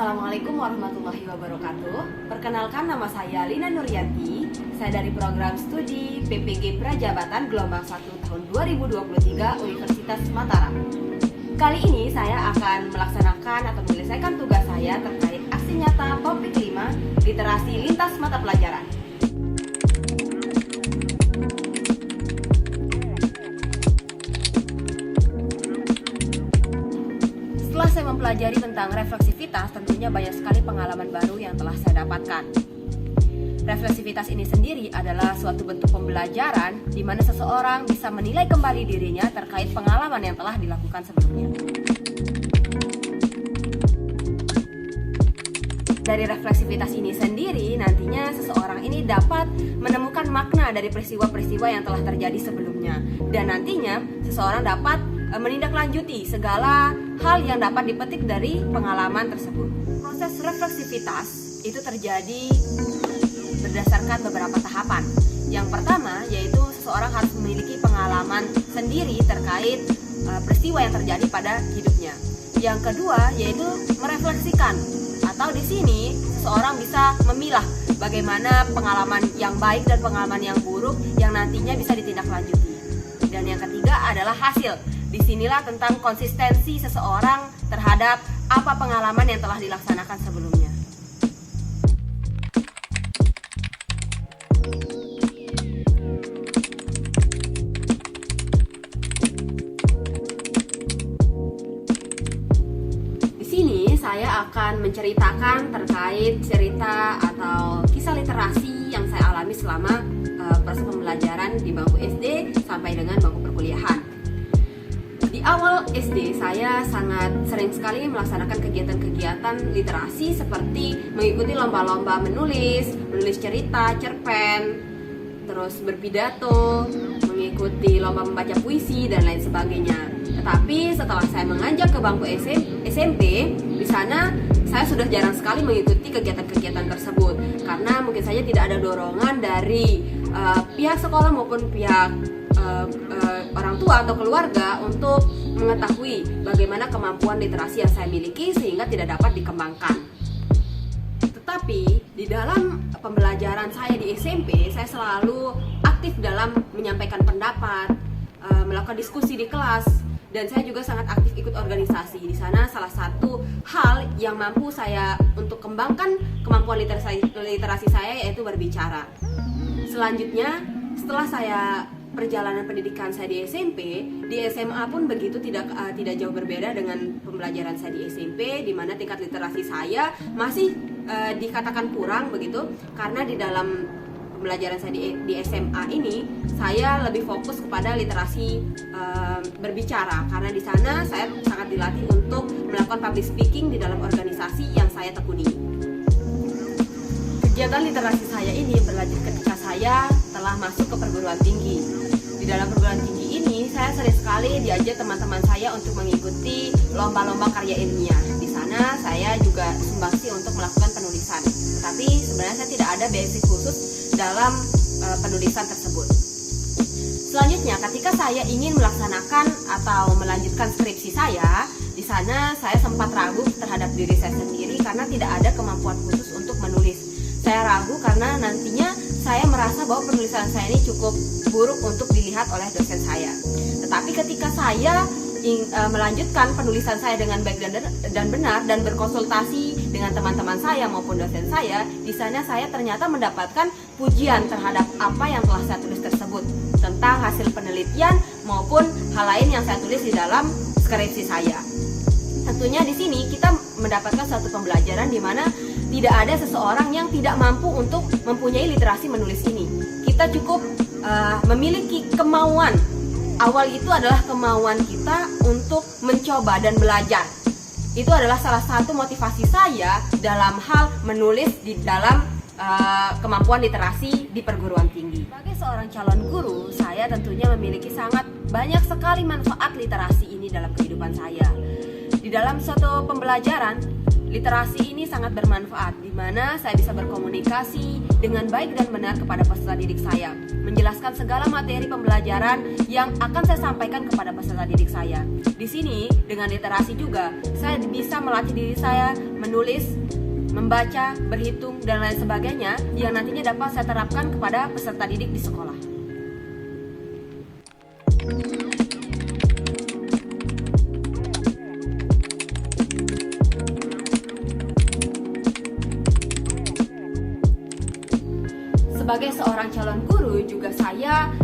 Assalamualaikum warahmatullahi wabarakatuh. Perkenalkan, nama saya Lina Nuryanti. Saya dari program studi PPG Prajabatan Gelombang 1 tahun 2023 Universitas Mataram. Kali ini saya akan melaksanakan atau menyelesaikan tugas saya terkait aksi nyata topik 5, literasi lintas mata pelajaran. Setelah saya mempelajari tentang refleksivitas, tentunya banyak sekali pengalaman baru yang telah saya dapatkan. Refleksivitas ini sendiri adalah suatu bentuk pembelajaran di mana seseorang bisa menilai kembali dirinya terkait pengalaman yang telah dilakukan sebelumnya. Dari refleksivitas ini sendiri, nantinya seseorang ini dapat menemukan makna dari peristiwa-peristiwa yang telah terjadi sebelumnya. Dan nantinya seseorang dapat menindaklanjuti segala hal yang dapat dipetik dari pengalaman tersebut. Proses refleksivitas itu terjadi berdasarkan beberapa tahapan. Yang pertama yaitu seseorang harus memiliki pengalaman sendiri terkait peristiwa yang terjadi pada hidupnya. Yang kedua yaitu merefleksikan, atau di sini seseorang bisa memilah bagaimana pengalaman yang baik dan pengalaman yang buruk yang nantinya bisa ditindaklanjuti. Dan yang ketiga adalah hasil. Disinilah tentang konsistensi seseorang terhadap apa pengalaman yang telah dilaksanakan sebelumnya. Di sini saya akan menceritakan terkait cerita atau kisah literasi yang saya alami selama proses pembelajaran di bangku SD sampai dengan bangku perkuliahan. Di awal SD, saya sangat sering sekali melaksanakan kegiatan-kegiatan literasi seperti mengikuti lomba-lomba menulis cerita, cerpen, terus berpidato, mengikuti lomba membaca puisi, dan lain sebagainya. Tetapi setelah saya menganjak ke bangku SMP, di sana saya sudah jarang sekali mengikuti kegiatan-kegiatan tersebut karena mungkin saja tidak ada dorongan dari pihak sekolah maupun pihak orang tua atau keluarga untuk mengetahui bagaimana kemampuan literasi yang saya miliki sehingga tidak dapat dikembangkan. Tetapi di dalam pembelajaran saya di SMP, saya selalu aktif dalam menyampaikan pendapat, melakukan diskusi di kelas, dan saya juga sangat aktif ikut organisasi. Di sana salah satu hal yang mampu saya untuk kembangkan kemampuan literasi saya yaitu berbicara. Selanjutnya, setelah saya perjalanan pendidikan saya di SMP, di SMA pun begitu, tidak jauh berbeda dengan pembelajaran saya di SMP, di mana tingkat literasi saya masih dikatakan kurang begitu, karena di dalam pembelajaran saya di SMA ini saya lebih fokus kepada literasi berbicara, karena di sana saya sangat dilatih untuk melakukan public speaking di dalam organisasi yang saya tekuni. Kegiatan literasi saya ini berlanjut ketika saya telah masuk ke perguruan tinggi. Di dalam perguruan tinggi ini, saya sering sekali diajak teman-teman saya untuk mengikuti lomba-lomba karya ilmiah. Di sana saya juga sumbangsi untuk melakukan penulisan. Tapi sebenarnya saya tidak ada basic khusus dalam penulisan tersebut. Selanjutnya, ketika saya ingin melaksanakan atau melanjutkan skripsi saya, di sana saya sempat ragu terhadap diri saya sendiri karena tidak ada kemampuan khusus untuk menulis. Saya ragu karena nantinya saya merasa bahwa penulisan saya ini cukup buruk untuk dilihat oleh dosen saya. Tetapi ketika saya melanjutkan penulisan saya dengan baik dan benar dan berkonsultasi dengan teman-teman saya maupun dosen saya, di sana saya ternyata mendapatkan pujian terhadap apa yang telah saya tulis tersebut tentang hasil penelitian maupun hal lain yang saya tulis di dalam skripsi saya. Tentunya di sini kita mendapatkan suatu pembelajaran di mana tidak ada seseorang yang tidak mampu untuk mempunyai literasi menulis ini. Kita cukup memiliki kemauan. Awal itu adalah kemauan kita untuk mencoba dan belajar. Itu adalah salah satu motivasi saya dalam hal menulis di dalam kemampuan literasi di perguruan tinggi. Sebagai seorang calon guru, saya tentunya memiliki sangat banyak sekali manfaat literasi ini dalam kehidupan saya. Di dalam suatu pembelajaran, Literasi ini sangat bermanfaat, di mana saya bisa berkomunikasi dengan baik dan benar kepada peserta didik saya, menjelaskan segala materi pembelajaran yang akan saya sampaikan kepada peserta didik saya. Di sini, dengan literasi juga, saya bisa melatih diri saya menulis, membaca, berhitung, dan lain sebagainya yang nantinya dapat saya terapkan kepada peserta didik di sekolah. Sebagai seorang calon guru juga saya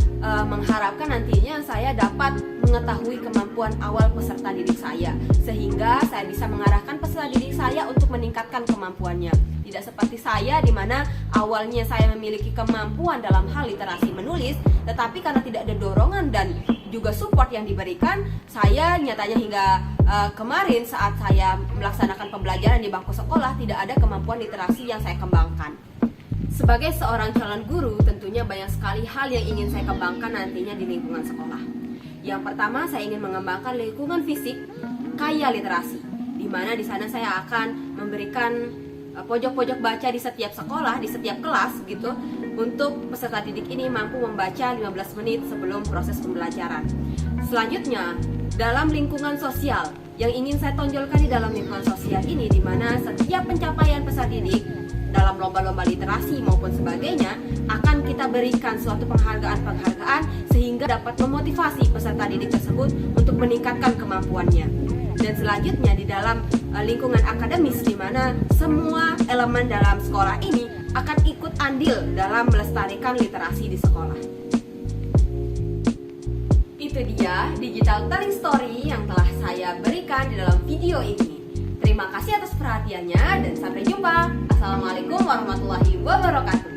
mengharapkan nantinya saya dapat mengetahui kemampuan awal peserta didik saya, sehingga saya bisa mengarahkan peserta didik saya untuk meningkatkan kemampuannya. Tidak seperti saya di mana awalnya saya memiliki kemampuan dalam hal literasi menulis, tetapi karena tidak ada dorongan dan juga support yang diberikan, saya nyatanya hingga kemarin saat saya melaksanakan pembelajaran di bangku sekolah tidak ada kemampuan literasi yang saya kembangkan. Sebagai seorang calon guru, tentunya banyak sekali hal yang ingin saya kembangkan nantinya di lingkungan sekolah. Yang pertama, saya ingin mengembangkan lingkungan fisik kaya literasi, di mana di sana saya akan memberikan pojok-pojok baca di setiap sekolah, di setiap kelas gitu, untuk peserta didik ini mampu membaca 15 menit sebelum proses pembelajaran. Selanjutnya, dalam lingkungan sosial, yang ingin saya tonjolkan di dalam lingkungan sosial ini, di mana setiap pencapaian peserta didik dalam lomba-lomba literasi maupun sebagainya akan kita berikan suatu penghargaan sehingga dapat memotivasi peserta didik tersebut untuk meningkatkan kemampuannya. Dan selanjutnya di dalam lingkungan akademis, di mana semua elemen dalam sekolah ini akan ikut andil dalam melestarikan literasi di sekolah. Itu dia digital telling story yang telah saya berikan di dalam video ini. Terima kasih atas perhatiannya dan sampai jumpa. Assalamualaikum warahmatullahi wabarakatuh.